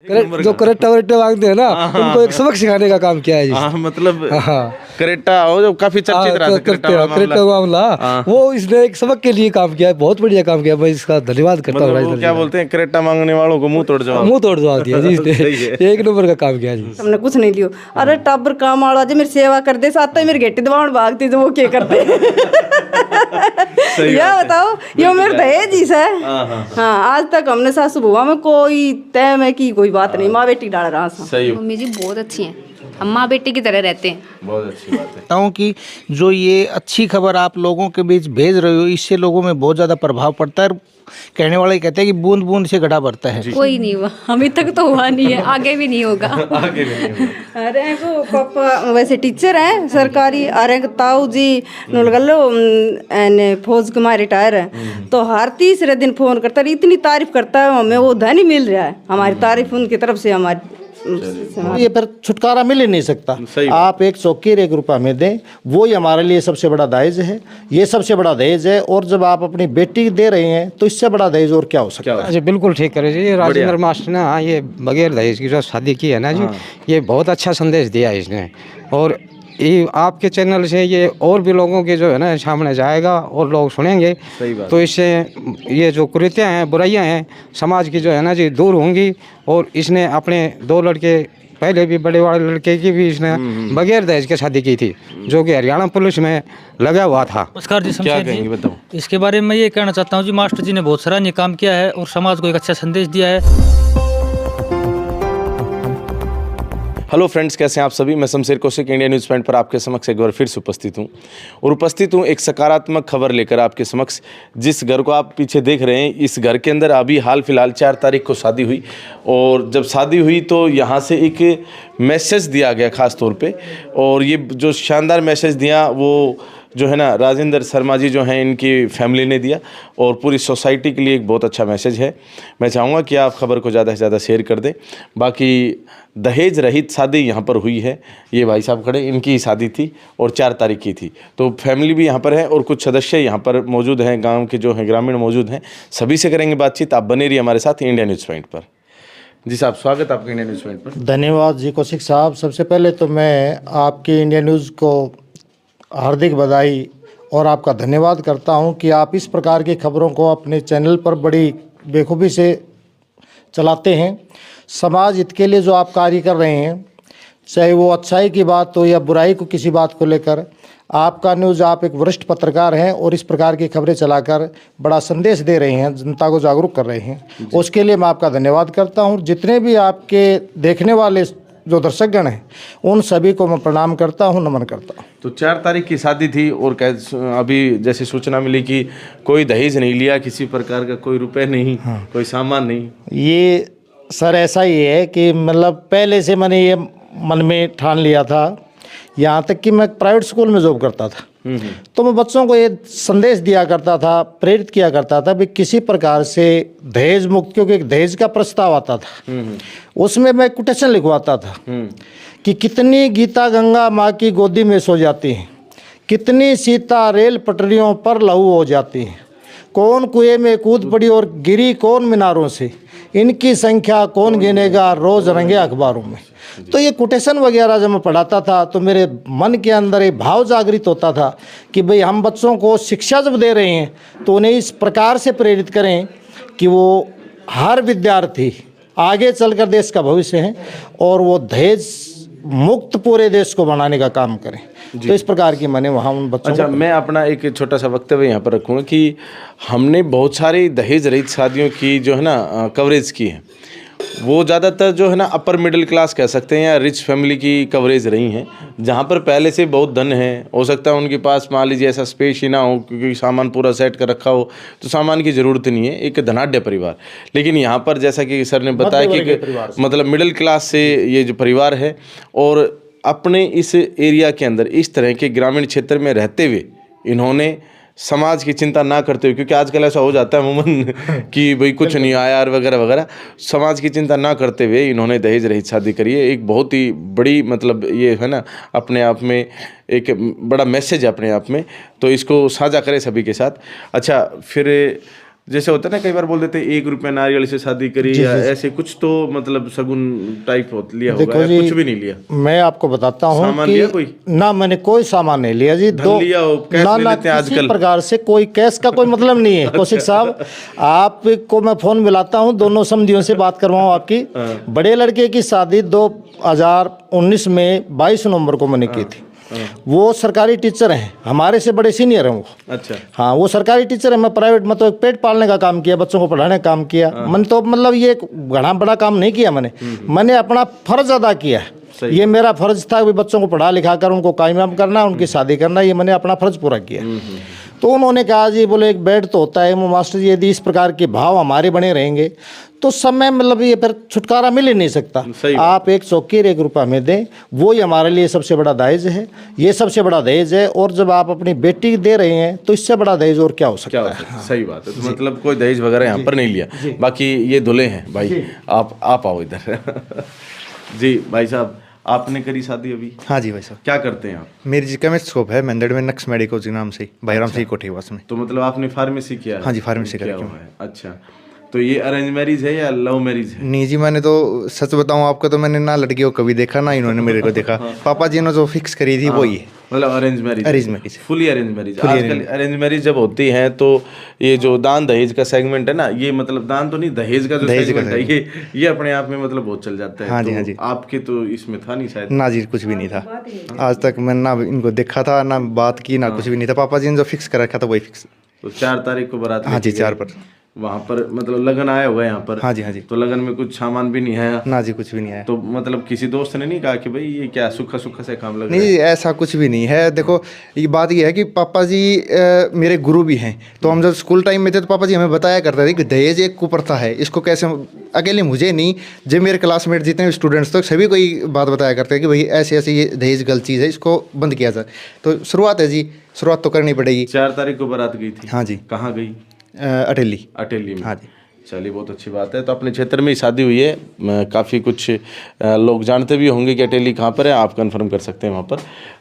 जो करेक्टा वरेक्टा मांगते हैं ना, उनको एक सबक सिखाने का काम किया है जी। हाँ मतलब हाँ करेक्टा हो जो काफी चर्चित रहा था, करेक्टा वाला करेक्टा मामला, वो इसने एक सबक के लिए काम किया है, बहुत बढ़िया काम किया है। मैं इसका धन्यवाद करता हूँ। मतलब वो क्या बोलते हैं, करेक्टा मांगने वालों को मुंह तोड़ जवाब। मुंह तोड़ जवाब दिया जी इसने, सही है। एक नंबर का काम किया जी। हमने कुछ नहीं लियो। अरे टाबर काम वाला जो मेरी सेवा कर दे, साथ मेरी गेटी दबाण भागती तो वो क्या करते यह बताओ, ये मेरे दहेज ही है। हाँ, आज तक हमने सासू बुआ में कोई तय में की कोई बात नहीं, माँ बेटी डाल रहा। सही, मम्मी जी बहुत अच्छी हैं, हम माँ बेटी की तरह रहते हैं। बहुत अच्छी बात है। चाहता हूँ कि जो ये अच्छी खबर आप लोगों के बीच भेज रहे हो, इससे लोगों में बहुत ज़्यादा प्रभाव पड़ता है। कहने वाले कहते हैं कि बूंद बूंद से घड़ा भरता है। कोई नहीं हुआ अभी तक तो हुआ नहीं है, आगे भी नहीं होगा। आगे भी नहीं होगा। अरे को पापा वैसे टीचर हैं सरकारी, अरे ताऊ जी नलगलो एने फौज के मारे रिटायर है, तो हर तीसरे दिन फोन करता है, इतनी तारीफ करता है, हमें वो धन ही मिल रहा है, हमारी तारीफ उनकी तरफ से हमारी। ये फिर छुटकारा मिल ही नहीं सकता। आप एक चौकीर 1 रुपया में दें, वो ही हमारे लिए सबसे बड़ा दहेज है। ये सबसे बड़ा दहेज है, और जब आप अपनी बेटी दे रहे हैं तो इससे बड़ा दहेज और क्या हो सकता है। जी बिल्कुल ठीक करे जी, ये राजेंद्र मास्टर ने ये बगैर दहेज की जो शादी की है ना जी, ये बहुत अच्छा संदेश दिया है इसने। और ये आपके चैनल से ये और भी लोगों के जो है ना सामने जाएगा और लोग सुनेंगे, तो इससे ये जो कुरीतियाँ हैं, बुराइयाँ हैं समाज की जो है ना जी दूर होंगी। और इसने अपने 2 लड़के, पहले भी बड़े वाले लड़के की भी इसने बगैर दहेज के शादी की थी, जो कि हरियाणा पुलिस में लगा हुआ था। नमस्कार जी, क्या शमशेर जी। कहेंगे बताओ। इसके बारे में मैं ये कहना चाहता हूँ जी, मास्टर जी ने बहुत सराहनीय काम किया है और समाज को एक अच्छा संदेश दिया है। हेलो फ्रेंड्स, कैसे हैं आप सभी। मैं Shamsher Kaushik India news point पर आपके समक्ष एक बार फिर से उपस्थित हूं, और उपस्थित हूं एक सकारात्मक खबर लेकर आपके समक्ष। जिस घर को आप पीछे देख रहे हैं, इस घर के अंदर अभी हाल फिलहाल 4 तारीख को शादी हुई, और जब शादी हुई तो यहाँ से एक मैसेज दिया गया ख़ास तौर पे, और ये जो शानदार मैसेज दिया वो जो है ना राजेंद्र शर्मा जी जो हैं इनकी फैमिली ने दिया, और पूरी सोसाइटी के लिए एक बहुत अच्छा मैसेज है। मैं चाहूँगा कि आप खबर को ज़्यादा से ज़्यादा शेयर कर दें। बाकी दहेज रहित शादी यहाँ पर हुई है, ये भाई साहब खड़े, इनकी ही शादी थी और 4 तारीख की थी। तो फैमिली भी यहाँ पर है और कुछ सदस्य यहाँ पर मौजूद हैं, गाँव के जो हैं ग्रामीण मौजूद हैं, सभी से करेंगे बातचीत। आप बने रहिए हमारे साथ इंडिया न्यूज़ पॉइंट पर। जी साहब, स्वागत आपका इंडिया न्यूज़ पॉइंट पर। धन्यवाद जी कौशिक साहब। सबसे पहले तो मैं आपकी इंडिया न्यूज़ को हार्दिक बधाई और आपका धन्यवाद करता हूं कि आप इस प्रकार की खबरों को अपने चैनल पर बड़ी बेखूबी से चलाते हैं। समाज हित के लिए जो आप कार्य कर रहे हैं, चाहे वो अच्छाई की बात हो या बुराई को किसी बात को लेकर, आपका न्यूज़, आप एक वरिष्ठ पत्रकार हैं और इस प्रकार की खबरें चलाकर बड़ा संदेश दे रहे हैं, जनता को जागरूक कर रहे हैं, उसके लिए मैं आपका धन्यवाद करता हूं। जितने भी आपके देखने वाले जो दर्शकगण हैं, उन सभी को मैं प्रणाम करता हूं, नमन करता हूं। तो 4 तारीख की शादी थी, और अभी जैसे सूचना मिली कि कोई दहेज नहीं लिया, किसी प्रकार का कोई रुपए नहीं, कोई सामान नहीं। ये सर ऐसा ही है कि मतलब पहले से मैंने ये मन में ठान लिया था, यहाँ तक कि मैं प्राइवेट स्कूल में जॉब करता था, तो मैं बच्चों को ये संदेश दिया करता था, प्रेरित किया करता था भी किसी प्रकार से दहेज मुक्त, क्योंकि एक दहेज का प्रस्ताव आता था, उसमें मैं कोटेशन लिखवाता था कि कितनी गीता गंगा माँ की गोदी में सो जाती हैं, कितनी सीता रेल पटरियों पर लहू हो जाती हैं, कौन कुएं में कूद पड़ी और गिरी कौन मीनारों से, इनकी संख्या कौन गिनेगा रोज रंगे अखबारों में। तो ये कोटेशन वगैरह जब मैं पढ़ाता था तो मेरे मन के अंदर एक भाव जागृत होता था कि भाई हम बच्चों को शिक्षा जब दे रहे हैं तो उन्हें इस प्रकार से प्रेरित करें कि वो हर विद्यार्थी आगे चलकर देश का भविष्य है और वो दहेज मुक्त पूरे देश को बनाने का काम करें। तो इस प्रकार की मैंने वहाँ उन बच्चों अच्छा, मैं अपना एक छोटा सा वक्तव्य यहाँ पर रखूँगा कि हमने बहुत सारी दहेज रहित शादियों की जो है ना कवरेज की है, वो ज़्यादातर जो है ना अपर मिडिल क्लास कह सकते हैं या रिच फैमिली की कवरेज रही हैं, जहाँ पर पहले से बहुत धन है, हो सकता है उनके पास मान लीजिए ऐसा स्पेस ही ना हो क्योंकि सामान पूरा सेट कर रखा हो, तो सामान की ज़रूरत नहीं है, एक धनाढ़ परिवार। लेकिन यहाँ पर जैसा कि सर ने बताया कि मतलब मिडिल क्लास से ये जो परिवार है, और अपने इस एरिया के अंदर इस तरह के ग्रामीण क्षेत्र में रहते हुए इन्होंने समाज की चिंता ना करते हुए, क्योंकि आजकल ऐसा हो जाता है अमूमन कि भाई कुछ नहीं आया और वगैरह वगैरह, समाज की चिंता ना करते हुए इन्होंने दहेज रहित शादी करी है। एक बहुत ही बड़ी मतलब ये है ना अपने आप में एक बड़ा मैसेज है अपने आप में, तो इसको साझा करें सभी के साथ। अच्छा, फिर जैसे होता है ना, कई बार बोल देते 1 रुपया नारियल से शादी करी या ऐसे कुछ, तो मतलब शगुन टाइप लिया होगा देखो या जी, कुछ भी नहीं लिया? मैं आपको बताता हूँ सामान कि लिया कोई? ना, मैंने कोई सामान नहीं लिया जी। धन लिया हो, कैश ना ले ना लेते हैं किसी आजकल। प्रकार से कोई कैश का कोई मतलब नहीं है। कौशिक साहब, आपको मैं फोन मिलाता हूँ, दोनों समधियों से बात करवाऊँ आपकी। बड़े लड़के की शादी 2019 में 22 नवंबर को मैंने की थी। वो सरकारी टीचर हैं, हमारे से बड़े सीनियर हैं वो। अच्छा। हाँ, वो सरकारी टीचर है। मैं प्राइवेट में तो एक पेट पालने का काम किया, बच्चों को पढ़ाने का काम किया। मैंने तो मतलब ये घना बड़ा काम नहीं किया मैंने अपना फर्ज अदा किया। ये मेरा फर्ज था कि बच्चों को पढ़ा लिखा कर उनको कामयाब करना, उनकी शादी करना, ये मैंने अपना फर्ज पूरा किया। तो उन्होंने कहा जी, बोले एक बेड तो होता है मास्टर जी, यदि इस प्रकार के भाव हमारे बने रहेंगे तो समय मतलब ये फिर छुटकारा मिल ही नहीं सकता। आप एक चौकी 1 रुपया में दें, वो ही हमारे लिए सबसे बड़ा दहेज है। ये सबसे बड़ा दहेज है। और जब आप अपनी बेटी दे रहे हैं तो इससे बड़ा दहेज और क्या हो सकता है? हाँ। सही बात है। तो मतलब कोई दहेज वगैरह यहाँ पर नहीं लिया। बाकी ये दूल्हे हैं भाई, आप आओ इधर। जी भाई साहब, आपने करी शादी अभी? हाँ जी भाई साहब। क्या करते हैं आप? मेरी जी केमिस्ट शॉप है मेंदड़ में, नक्स मेडिको के नाम से, भाईराम सिंह कोठीवास में। तो मतलब आपने फार्मेसी किया है? हाँ जी, फार्मेसी किया करके हुआ है। अच्छा, तो ये अरेंज मैरिज है या लव मैरिज है? नहीं जी, मैंने तो सच बताऊं आपको तो मैंने ना लड़कियों को कभी देखा ना इन्होंने मेरे को देखा। पापा जी ने जो फिक्स करी थी वही है, मतलब arrange marriage. Arrange marriage, fully arrange marriage. आजकल अरेंज मैरिज जब होती है तो ये जो दान दहेज का सेगमेंट है ना, ये मतलब दान तो नहीं, दहेज का जो सेगमेंट है ये अपने आप में मतलब बहुत चल जाता है। हाँ जी, हाँ जी। आपके तो इसमें था नहीं शायद? ना जी, कुछ भी नहीं था आज तक। मैंने ना इनको देखा था, ना बात की, ना कुछ भी नहीं था। पापा जी ने जो फिक्स कर रखा था वही फिक्स। तो 4 तारीख को बारात? हाँ जी, 4 पर वहाँ पर मतलब लगन आया हुआ है यहाँ पर? हाँ जी, हाँ जी। तो लगन में कुछ सामान भी नहीं आया? ना जी, कुछ भी नहीं आया। तो मतलब किसी दोस्त ने नहीं कहा कि भाई ये क्या सूखा सूखा से काम लग रहा है? नहीं, ऐसा कुछ भी नहीं है। देखो, ये बात ये है कि पापा जी मेरे गुरु भी हैं। तो हम जब स्कूल टाइम में थे तो पापा जी हमें बताया करते थे कि दहेज एक कुप्रथा है, इसको कैसे, अकेले मुझे नहीं, जो मेरे क्लासमेट जितने भी स्टूडेंट्स थे सभी को ये बात बताया करते हैं कि भाई ऐसे ऐसे ये दहेज गलत चीज़ है, इसको बंद किया जाए। तो शुरुआत है जी, शुरुआत तो करनी पड़ेगी। 4 तारीख को बारात गई थी? हाँ जी। कहाँ गई? अटेली। अटेली में? हाँ जी। चलिए, बहुत अच्छी बात है। तो अपने क्षेत्र में ही शादी हुई है, काफ़ी कुछ लोग जानते भी होंगे कि अटेली कहाँ पर है, आप कंफर्म कर सकते हैं वहाँ पर।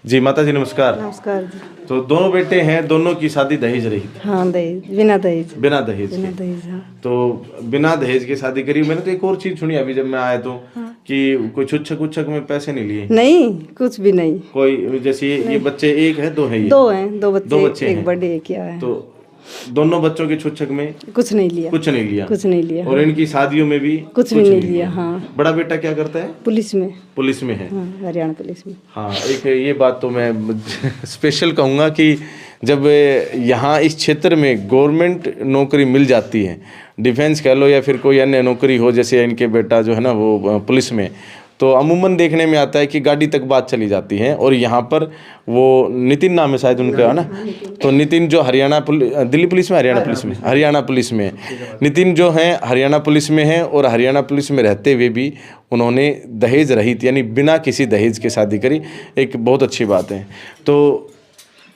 जी माता जी नमस्कार। नमस्कार जी। तो दोनों बेटे हैं, दोनों की शादी दहेज रही? हाँ, दहेज, बिना दहेज। बिना दहेज के? दहेज, हाँ। तो बिना दहेज की शादी करी। मैंने तो एक और चीज़ सुनी अभी जब मैं आया तो, कि कोई छुच्छक उच्छक में पैसे नहीं लिए? नहीं, कुछ भी नहीं। कोई जैसे ये बच्चे 1 है 2 है? ये 2 हैं, 2 बच्चे, एक हैं। बर्थडे एक किया है। तो दोनों बच्चों के छुच्छक में कुछ नहीं लिया। कुछ नहीं लिया? कुछ नहीं लिया। और इनकी शादियों में भी कुछ भी नहीं लिया। हाँ। बड़ा बेटा क्या करता है? पुलिस में। पुलिस में है? हाँ, हरियाणा पुलिस में। हाँ, एक ये बात तो मैं स्पेशल कहूँगा कि जब यहाँ इस क्षेत्र में गवर्नमेंट नौकरी मिल जाती है, डिफेंस कह लो या फिर कोई अन्य नौकरी हो, जैसे इनके बेटा जो है ना वो पुलिस में, तो अमूमन देखने में आता है कि गाड़ी तक बात चली जाती है। और यहाँ पर वो नितिन नाम है शायद उनका, है ना? तो नितिन जो दिल्ली पुलिस में, हरियाणा पुलिस में, हरियाणा पुलिस में नितिन जो है हरियाणा पुलिस में है। और हरियाणा पुलिस में रहते हुए भी उन्होंने दहेज रहित यानी बिना किसी दहेज के शादी करी, एक बहुत अच्छी बात है। तो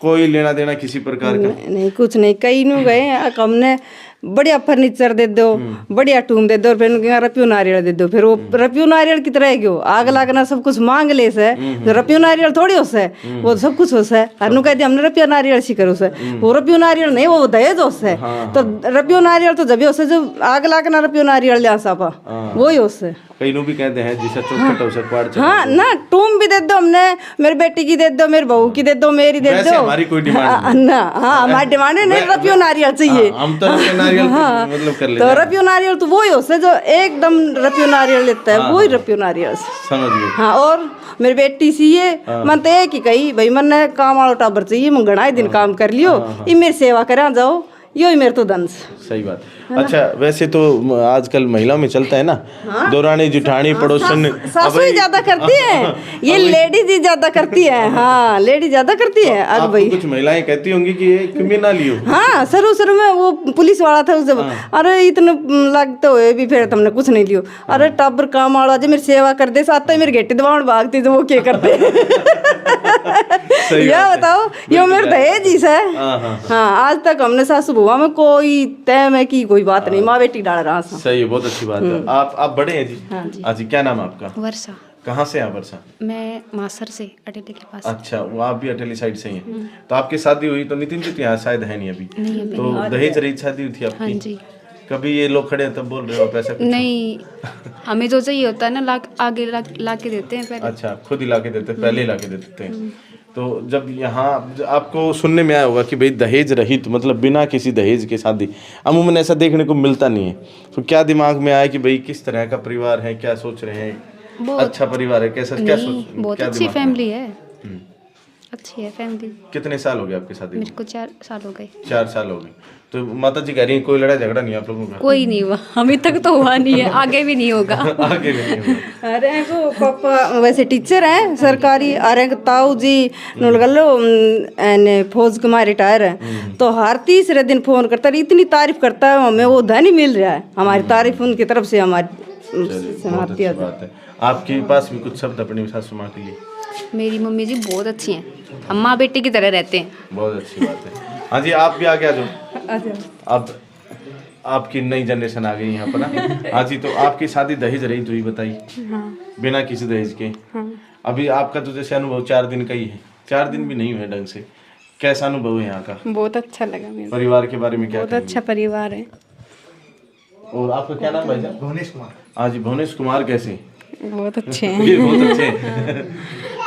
कोई लेना देना किसी प्रकार का नहीं, कुछ नहीं। कई नु गए हमने बढ़िया फर्नीचर दे दो, बढ़िया टूम दे दो, और फिर रपियो नारियल दे दो। फिर वो रपियो नारियल की तरह क्यों आग लागना सब कुछ मांग ले से, तो रपियो नारियल थोड़ी हो से, वो सब कुछ हो से। हरनु कह दिया हमने रपियो नारियल सी करो से, वो रपियो नारियल नहीं, वो दहेज हो से। तो रपियो नारियल तो जब हो से जो आग लागना रपियो नारियल लिया सापा, वही हो से। कई लोग भी कहते हैं जिससे चौखट हो सकता। हाँ ना, टूम भी दे दो हमने, मेरी बेटी की दे दो, मेरी बहू की दे दो, मेरी दे दो। हमारी कोई डिमांड ना, हाँ हमारी डिमांड नहीं, रपियो नारियल चाहिए। हम तो रपियो नारियल मतलब कर लेते तो रपियो नारियल तो वही हो से जो एकदम रपियो नारियल लेता है, वही रपियो नारियल समझ गए। हाँ। और मेरी बेटी सी ये मन तो एक ही कही, भाई मन ने काम वाला टाबर चाहिए, मैं घना दिन काम कर लियो, ये मेरी सेवा करा जाओ, यो ही मेरे तो दंश। सही बात। अच्छा, वैसे तो आजकल महिलाओं में चलता है ना, दौरानी जुठानी पड़ोसन, सासू ही ज्यादा करती है, ये लेडीज ही ज्यादा करती है। हाँ, लेडीज ज्यादा करती है। अब भाई कुछ महिलाएं कहती होंगी कि ये क्यों ना लियो। हाँ, शुरू में वो पुलिस वाला था उसे, अरे इतने लगते हुए भी फिर तुमने कुछ नहीं लियो। अरे टाबर काम वाला जो मेरी सेवा कर दे, साथ मेरी गेटी दबाव भागती तो वो क्या करते? यह बताओ, यो मेरे दहेज ही से। हाँ, आज तक हमने सासू बुआ में कोई तय में की कोई बात नहीं, माँ बेटी डाल रहा। सही है, बहुत अच्छी बात है। आप बड़े हैं जी? हाँ जी। हाँ जी, क्या नाम है आपका? वर्षा। कहाँ से हैं वर्षा? मैं मासर से अटेली के पास। अच्छा, वो आप भी अटेली साइड से ही हैं। तो आपकी शादी हुई तो नितिन जी तो यहाँ शायद है नहीं अभी, तो दहेज रहित शादी हुई थी आपकी? हाँ जी। कभी ये लोग खड़े हैं तब बोल रहे हो आप ऐसा कुछ? नहीं, हमें जो चाहिए होता है ना आगे ला के देते हैं पहले। अच्छा, खुद ही ला के देते, पहले ही ला के देते हैं। तो जब यहाँ आपको सुनने में आया होगा कि भाई दहेज रहित मतलब बिना किसी दहेज के शादी, अमूमन ऐसा देखने को मिलता नहीं है, तो क्या दिमाग में आया कि भाई किस तरह का परिवार है, क्या सोच रहे हैं? अच्छा परिवार है, कैसा क्या सोच? बहुत अच्छी फैमिली है, अच्छी है फैमिली। कितने साल हो गए आपकी शादी? मेरे को 4 साल हो गए। 4 साल हो गए। तो माता जी कह रही हैं कोई लड़ाई झगड़ा नहीं आप लोगों का? कोई नहीं हुआ, अभी तक तो हुआ नहीं है, आगे भी नहीं होगा। आगे भी नहीं होगा। अरे वो पापा वैसे टीचर हैं सरकारी, अरे ताऊ जी नुलगलो फौज कुमार रिटायर है, तो हर तीसरे दिन फोन करता है, इतनी तारीफ करता है, हमें वो धन ही मिल रहा है, हमारी तारीफ उनकी तरफ से हमारी बहुत अच्छी बात है। आपके पास भी कुछ शब्द अपनी सासू माँ के लिए? मेरी मम्मी जी बहुत अच्छी हैं, हम माँ बेटे की तरह रहते हैं। बहुत अच्छी बात है। हाँ जी, आप भी आगे आ जाओ। अब आपकी नई जनरेशन आ गई यहाँ पर ना। हाँ जी, तो आपकी शादी दहेज रही तो ही बताइए। हाँ। बिना किसी दहेज के। हाँ। अभी आपका तो जैसे अनुभव 4 दिन का ही है, 4 दिन भी नहीं हुए ढंग से, कैसा अनुभव है यहाँ का? बहुत अच्छा लगा मेरे को। परिवार के बारे में क्या बहुत कहेंगे? अच्छा परिवार है। और आपका क्या नाम भाई साहब? भुवनेश कुमार। हाँ जी, भुवनेश कुमार कैसे? बहुत अच्छे हैं। ये बहुत अच्छे हैं।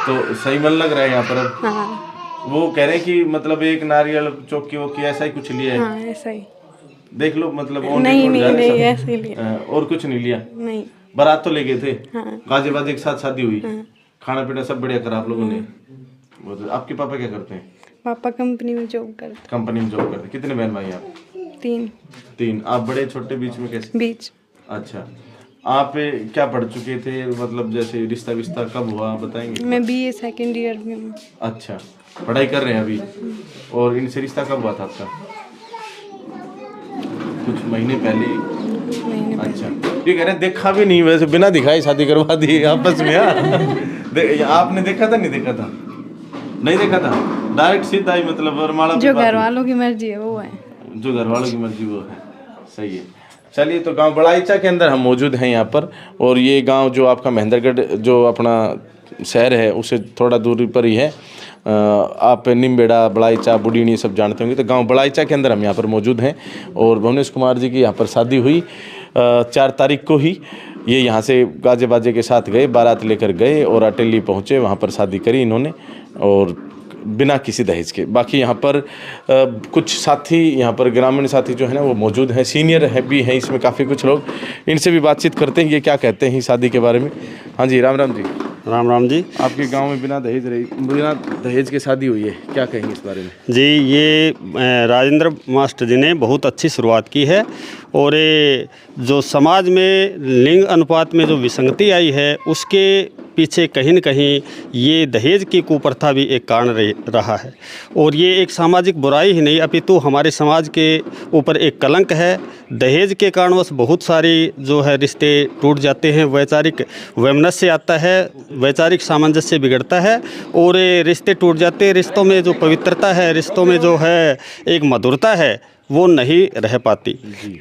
तो सही मन लग रहा है यहाँ पर अब? हाँ। वो कह रहे हैं कि मतलब एक नारियल चौकी वोकी ऐसा ही कुछ लिया है? हाँ ऐसा ही। देख लो मतलब नहीं ऐसे ही लिया। और कुछ नहीं लिया? नहीं। बारात तो ले गए थे? हाँ। गाजे बाजे के साथ शादी हुई? हाँ। खाना पीना सब बढ़िया करा आप लोगों ने? आपके पापा क्या करते हैं? पापा कंपनी में जॉब करते। कंपनी में जॉब करते। कितने बहन भाई आप? 3। आप बड़े छोटे बीच में कैसे? बीच। अच्छा, आप क्या पढ़ चुके थे, मतलब जैसे रिश्ता विश्ता कब हुआ बताएंगे? मैं BA सेकेंड ईयर में हूँ। अच्छा, पढ़ाई कर रहे हैं अभी। और इनसे रिश्ता कब हुआ था आपका? कुछ महीने पहले? अच्छा, ये कह रहे हैं देखा भी नहीं, वैसे बिना दिखाई शादी करवा दी आपस में। आपने देखा था? नहीं देखा था? नहीं देखा था, डायरेक्ट सीधा ही मतलब वरमाला। जो घर वालों की मर्जी है वो है। जो घर वालों की मर्जी वो है, सही है। चलिए, तो गांव बड़ाईचा के अंदर हम मौजूद हैं यहाँ पर, और ये गांव जो आपका महेंद्रगढ़ जो अपना शहर है उससे थोड़ा दूरी पर ही है। आप निम्बेड़ा, बड़ाईचा, बुडीनी सब जानते होंगे। तो गांव बड़ाईचा के अंदर हम यहाँ पर मौजूद हैं, और भुवनेश कुमार जी की यहाँ पर शादी हुई 4 तारीख को ही। ये यहाँ से गाजे बाजे के साथ गए, बारात लेकर गए और अटेली पहुँचे, वहाँ पर शादी करी इन्होंने, और बिना किसी दहेज के। बाकी यहाँ पर कुछ साथी, यहाँ पर ग्रामीण साथी जो है ना वो मौजूद हैं, सीनियर है भी हैं इसमें काफ़ी कुछ लोग, इनसे भी बातचीत करते हैं ये क्या कहते हैं शादी के बारे में। हाँ जी, राम राम जी। राम राम जी। आपके गांव में बिना दहेज के शादी हुई है, क्या कहेंगे इस बारे में? जी, ये राजेंद्र मास्टर जी ने बहुत अच्छी शुरुआत की है, और ये जो समाज में लिंग अनुपात में जो विसंगति आई है उसके पीछे कहीं न कहीं ये दहेज की कुप्रथा भी एक कारण रहा है, और ये एक सामाजिक बुराई ही नहीं अपितु हमारे समाज के ऊपर एक कलंक है। दहेज के कारणवश बहुत सारी जो है रिश्ते टूट जाते हैं, वैचारिक वैमनस्य आता है, वैचारिक सामंजस्य बिगड़ता है, और ये रिश्ते टूट जाते हैं। रिश्तों में जो पवित्रता है, रिश्तों में जो है एक मधुरता है, वो नहीं रह पाती।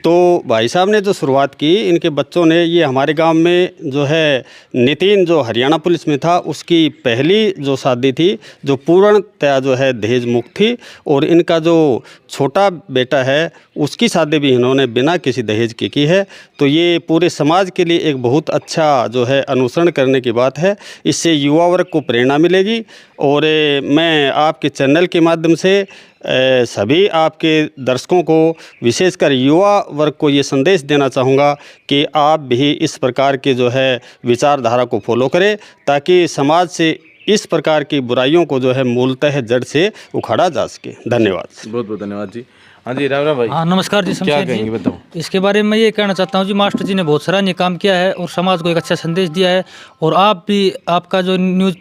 तो भाई साहब ने जो शुरुआत की, इनके बच्चों ने, ये हमारे गांव में जो है नितिन जो हरियाणा पुलिस में था उसकी पहली जो शादी थी जो पूर्णतया जो है दहेज मुक्त थी, और इनका जो छोटा बेटा है उसकी शादी भी इन्होंने बिना किसी दहेज की है। तो ये पूरे समाज के लिए एक बहुत अच्छा जो है अनुसरण करने की बात है। इससे युवा वर्ग को प्रेरणा मिलेगी, और मैं आपके चैनल के माध्यम से सभी आपके दर्शकों को, विशेषकर युवा वर्ग को ये संदेश देना चाहूँगा कि आप भी इस प्रकार के जो है विचारधारा को फॉलो करें, ताकि समाज से इस प्रकार की बुराइयों को जो है मूलतः जड़ से उखाड़ा जा सके। धन्यवाद। बहुत बहुत धन्यवाद जी। हाँ जी, राम राम भाई। हाँ नमस्कार जी। क्या कहेंगे बताओ? इसके बारे में मैं ये कहना चाहता हूँ जी, मास्टर जी ने बहुत सराहनीय काम किया है और समाज को एक अच्छा संदेश दिया है, और आप भी, आपका जो न्यूज़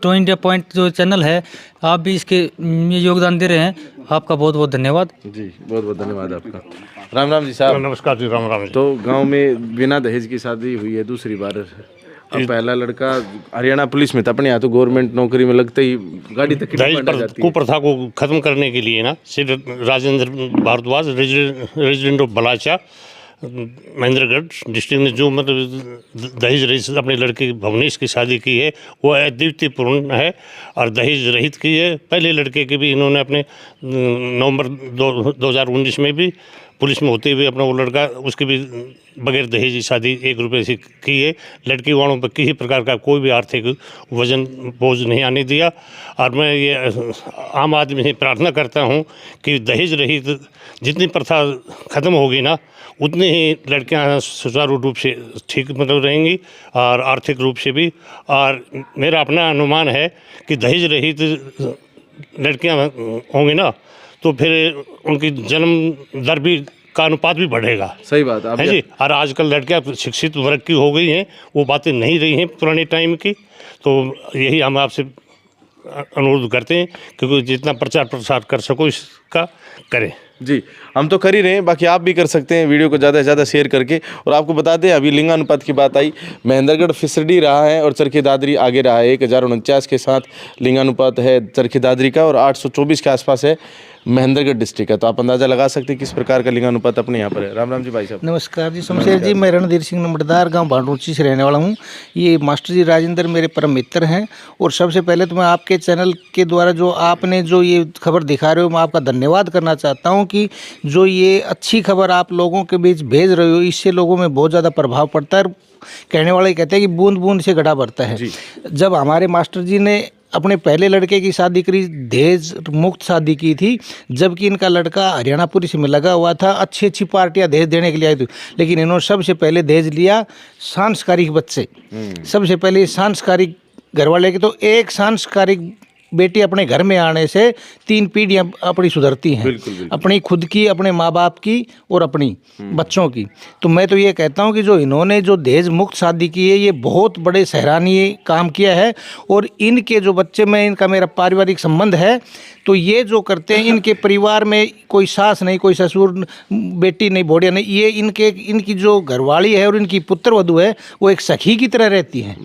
टू इंडिया पॉइंट जो चैनल है, आप भी इसके योगदान दे रहे हैं, आपका बहुत बहुत धन्यवाद जी। बहुत बहुत धन्यवाद आपका। राम राम जी साहब। नमस्कार जी। राम राम जी। तो गांव में बिना दहेज की शादी हुई है दूसरी बार। अब पहला लड़का हरियाणा पुलिस में था, अपने यहाँ तो गवर्नमेंट नौकरी में लगते ही गाड़ी तक दहेज कुप्रथा को खत्म करने के लिए ना, Shri Rajendra Bhardwaj, resident of Balacha, Mahendragarh district ने जो मतलब दहेज रहित अपने लड़के भुवनेश की शादी की है वो अद्वितीयपूर्ण है और दहेज रहित की है। पहले लड़के के भी इन्होंने अपने नवंबर 2019 में भी पुलिस में होते हुए अपना वो लड़का उसकी भी बगैर दहेज शादी 1 रुपये से की है। लड़की वालों पर किसी प्रकार का कोई भी आर्थिक वजन बोझ नहीं आने दिया। और मैं ये आम आदमी से प्रार्थना करता हूँ कि दहेज रहित जितनी प्रथा ख़त्म होगी ना उतनी ही लड़कियां सुचारू रूप से ठीक मतलब रहेंगी और आर्थिक रूप से भी। और मेरा अपना अनुमान है कि दहेज रहित लड़कियां होंगी ना तो फिर उनकी जन्म दर भी का अनुपात भी बढ़ेगा। सही बात है जी। और आजकल लड़कियां शिक्षित वर्ग की हो गई हैं, वो बातें नहीं रही हैं पुराने टाइम की। तो यही हम आपसे अनुरोध करते हैं क्योंकि जितना प्रचार प्रसार कर सको इसका करें। जी हम तो कर ही रहे हैं, बाकी आप भी कर सकते हैं वीडियो को ज़्यादा से ज़्यादा शेयर करके। और आपको बता दें अभी लिंगानुपात की बात आई, महेंद्रगढ़ फिसडी रहा है और चरखी दादरी आगे रहा है। 1049 के साथ लिंगानुपात है चरखी दादरी का और 824 के आसपास है महेंद्रगढ़ डिस्ट्रिक्ट का। तो आप अंदाज़ा लगा सकते हैं किस प्रकार का लिंगानुपात अपने यहाँ पर है। राम राम जी भाई साहब। नमस्कार जी शमशेर जी, मैं रणधीर सिंह नंबरदार गांव भांडूची से रहने वाला हूं। ये मास्टर जी राजेंद्र मेरे परम मित्र हैं। और सबसे पहले तो मैं आपके चैनल के द्वारा जो आपने जो ये खबर दिखा रहे हो मैं आपका धन्यवाद करना चाहता हूं कि जो ये अच्छी खबर आप लोगों के बीच भेज रहे हो इससे लोगों में बहुत ज़्यादा प्रभाव पड़ता है। कहने वाले कहते हैं कि बूंद बूंद से घड़ा भरता है। जब हमारे मास्टर जी ने अपने पहले लड़के की शादी करी, दहेज मुक्त शादी की थी, जबकि इनका लड़का हरियाणा पुलिस में लगा हुआ था। अच्छी अच्छी पार्टियां दहेज देने के लिए आई थी, लेकिन इन्होंने सबसे पहले दहेज लिया सांस्कारिक बच्चे। सबसे पहले सांस्कारिक घरवाले की, तो एक सांस्कारिक बेटी अपने घर में आने से 3 पीढ़ियां अपनी सुधरती हैं। अपनी खुद की, अपने माँ बाप की और अपनी बच्चों की। तो मैं तो ये कहता हूँ कि जो इन्होंने जो दहेज मुक्त शादी की है ये बहुत बड़े सराहनीय काम किया है। और इनके जो बच्चे में इनका मेरा पारिवारिक संबंध है, तो ये जो करते हैं इनके परिवार में कोई सास नहीं, कोई ससुर, बेटी नहीं, भोड़िया नहीं, ये इनकी जो घरवाली है और इनकी पुत्र वधू है वो एक सखी की तरह रहती है।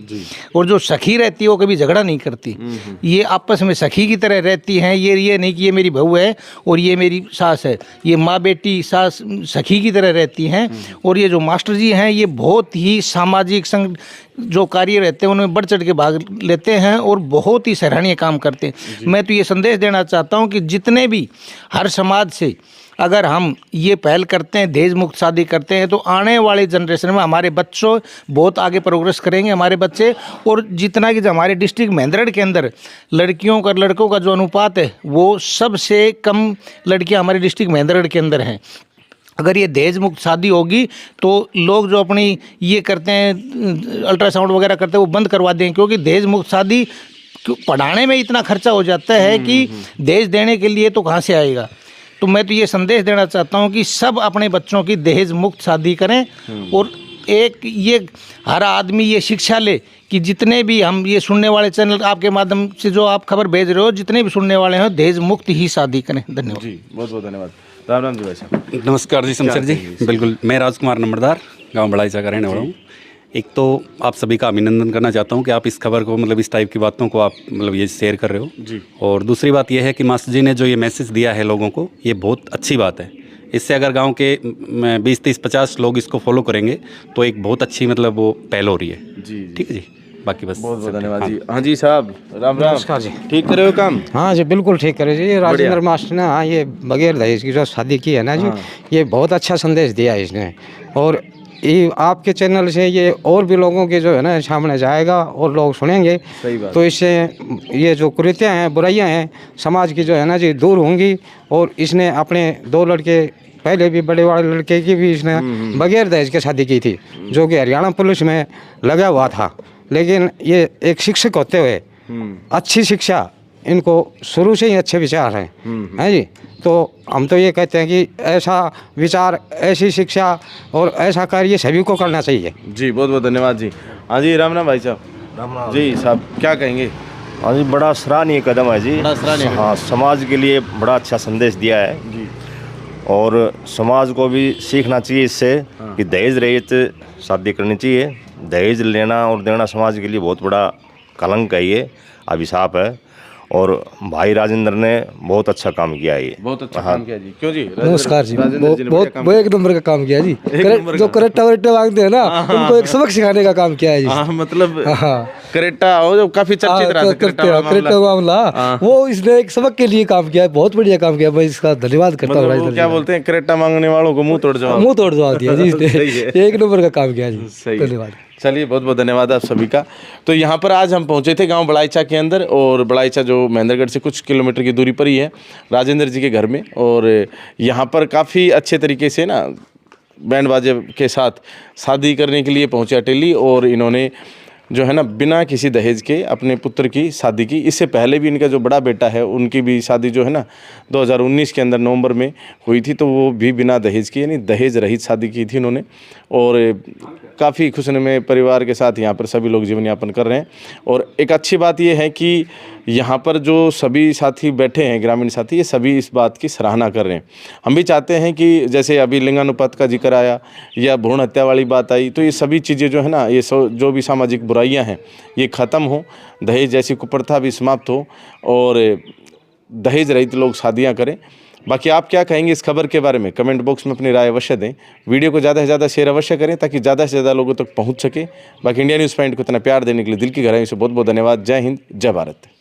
और जो सखी रहती है वो कभी झगड़ा नहीं करती, ये आपस में सखी की तरह रहती हैं। ये नहीं कि ये मेरी बहू है और ये मेरी सास है, ये माँ बेटी सास सखी की तरह रहती हैं। और ये जो मास्टर जी हैं ये बहुत ही सामाजिक संग जो कार्य रहते हैं उनमें बढ़ चढ़ के भाग लेते हैं और बहुत ही सराहनीय काम करते हैं। मैं तो ये संदेश देना चाहता हूँ कि जितने भी हर समाज से अगर हम ये पहल करते हैं, दहेज मुक्त शादी करते हैं, तो आने वाले जनरेशन में हमारे बच्चों बहुत आगे प्रोग्रेस करेंगे हमारे बच्चे। और जितना कि जो हमारे डिस्ट्रिक्ट महेंद्रगढ़ के अंदर लड़कियों का लड़कों का जो अनुपात है वो सबसे कम लड़कियां हमारे डिस्ट्रिक्ट महेंद्रगढ़ के अंदर हैं। अगर ये दहेज मुक्त शादी होगी तो लोग जो अपनी ये करते हैं अल्ट्रासाउंड वगैरह करते हैं वो बंद करवा दें, क्योंकि दहेज मुक्त शादी पढ़ाने में इतना खर्चा हो जाता है कि दहेज देने के लिए तो कहाँ से आएगा। तो मैं तो ये संदेश देना चाहता हूँ कि सब अपने बच्चों की दहेज मुक्त शादी करें। और एक ये हर आदमी ये शिक्षा ले कि जितने भी हम ये सुनने वाले चैनल आपके माध्यम से जो आप खबर भेज रहे हो, जितने भी सुनने वाले हैं दहेज मुक्त ही शादी करें। धन्यवाद जी, बहुत बहुत धन्यवाद। राम राम जी भाई साहब। नमस्कार जी शमशेर जी। बिल्कुल, मैं राजकुमार नंबरदार गांव बड़ाईचा का रहने वाला हूँ। एक तो आप सभी का अभिनंदन करना चाहता हूँ कि आप इस खबर को मतलब इस टाइप की बातों को आप मतलब ये शेयर कर रहे हो जी। और दूसरी बात यह है कि मास्टर जी ने जो ये मैसेज दिया है लोगों को, ये बहुत अच्छी बात है। इससे अगर गांव के 20, 30, 50 लोग इसको फॉलो करेंगे तो एक बहुत अच्छी मतलब वो पहल हो रही है जी। ठीक है जी, बाकी बस बहुत बहुत धन्यवाद जी। हाँ जी साहब, राम राम। नमस्कार जी। ठीक करे हो काम? हाँ जी बिल्कुल ठीक करे जी। राजेंद्र मास्टर ने हाँ ये बगैर दहेज की जो शादी की है ना जी, ये बहुत अच्छा संदेश दिया है इसने। और ये आपके चैनल से ये और भी लोगों के जो है ना सामने जाएगा और लोग सुनेंगे। सही बात। तो इससे ये जो कुरीतियाँ हैं, बुराइयाँ हैं समाज की जो है ना जी दूर होंगी। और इसने अपने 2 लड़के, पहले भी बड़े वाले लड़के की भी इसने बगैर दहेज की शादी की थी, जो कि हरियाणा पुलिस में लगा हुआ था। लेकिन ये एक शिक्षक होते हुए अच्छी शिक्षा, इनको शुरू से ही अच्छे विचार हैं जी। तो हम तो ये कहते हैं कि ऐसा विचार, ऐसी शिक्षा और ऐसा कार्य सभी को करना चाहिए जी। बहुत बहुत धन्यवाद जी। हाँ जी, राम राम भाई साहब। राम राम जी साहब, क्या कहेंगे? हाँ जी, बड़ा सराहनीय कदम है जी। हाँ, समाज के लिए बड़ा अच्छा संदेश दिया है जी। और समाज को भी सीखना चाहिए इससे कि दहेज रहित शादी करनी चाहिए। दहेज लेना और देना समाज के लिए बहुत बड़ा कलंक है, ये अभिशाप है। और भाई राजेंद्र ने बहुत अच्छा काम किया है ये। बहुत अच्छा काम किया जी। क्यों जी? नमस्कार जी, राजेंद्र जी ने बहुत बढ़िया वो एक नंबर का काम किया जी। जो करेक्टा वरेक्टा मांगते हैं ना, उनको एक सबक सिखाने का काम किया है जी। हाँ, मतलब हाँ, करेक्टा हो जो काफी चर्चित रहा था करेक्टा मामला, वो इसने एक सबक के लिए काम किया है, बहुत बढ़िया काम किया। मैं इसका धन्यवाद करता हूँ। मतलब वो क्या बोलते हैं, करेक्टा मांगने वालों को मुंह तोड़ जवाब दिया जी इसने। एक नंबर का काम किया जी। सही है। धन्यवाद। चलिए, बहुत बहुत धन्यवाद आप सभी का। तो यहाँ पर आज हम पहुँचे थे गांव बड़ाईचा के अंदर, और बड़ाईचा जो महेंद्रगढ़ से कुछ किलोमीटर की दूरी पर ही है, राजेंद्र जी के घर में। और यहाँ पर काफ़ी अच्छे तरीके से ना बैंड बाजे के साथ शादी करने के लिए पहुँचे अटेली, और इन्होंने जो है ना बिना किसी दहेज के अपने पुत्र की शादी की। इससे पहले भी इनका जो बड़ा बेटा है उनकी भी शादी जो है ना 2019 के अंदर नवंबर में हुई थी, तो वो भी बिना दहेज की, यानी दहेज रहित शादी की थी इन्होंने। और काफ़ी खुशनुमा परिवार के साथ यहाँ पर सभी लोग जीवन यापन कर रहे हैं। और एक अच्छी बात ये है कि यहाँ पर जो सभी साथी बैठे हैं, ग्रामीण साथी, ये सभी इस बात की सराहना कर रहे हैं। हम भी चाहते हैं कि जैसे अभी लिंगानुपात का जिक्र आया या भ्रूण हत्या वाली बात आई, तो ये सभी चीज़ें जो है ना, ये जो भी सामाजिक बुराइयां हैं ये ख़त्म हो, दहेज जैसी कुप्रथा भी समाप्त हो, और दहेज रहित लोग शादियां करें। बाकी आप क्या कहेंगे इस खबर के बारे में? कमेंट बॉक्स में अपनी राय अवश्य दें। वीडियो को ज़्यादा से ज़्यादा शेयर अवश्य करें ताकि ज़्यादा से ज़्यादा लोगों तक पहुंच सके। बाकी इंडिया न्यूज़ पॉइंट को इतना प्यार देने के लिए दिल की गहराई से बहुत बहुत धन्यवाद। जय हिंद, जय भारत।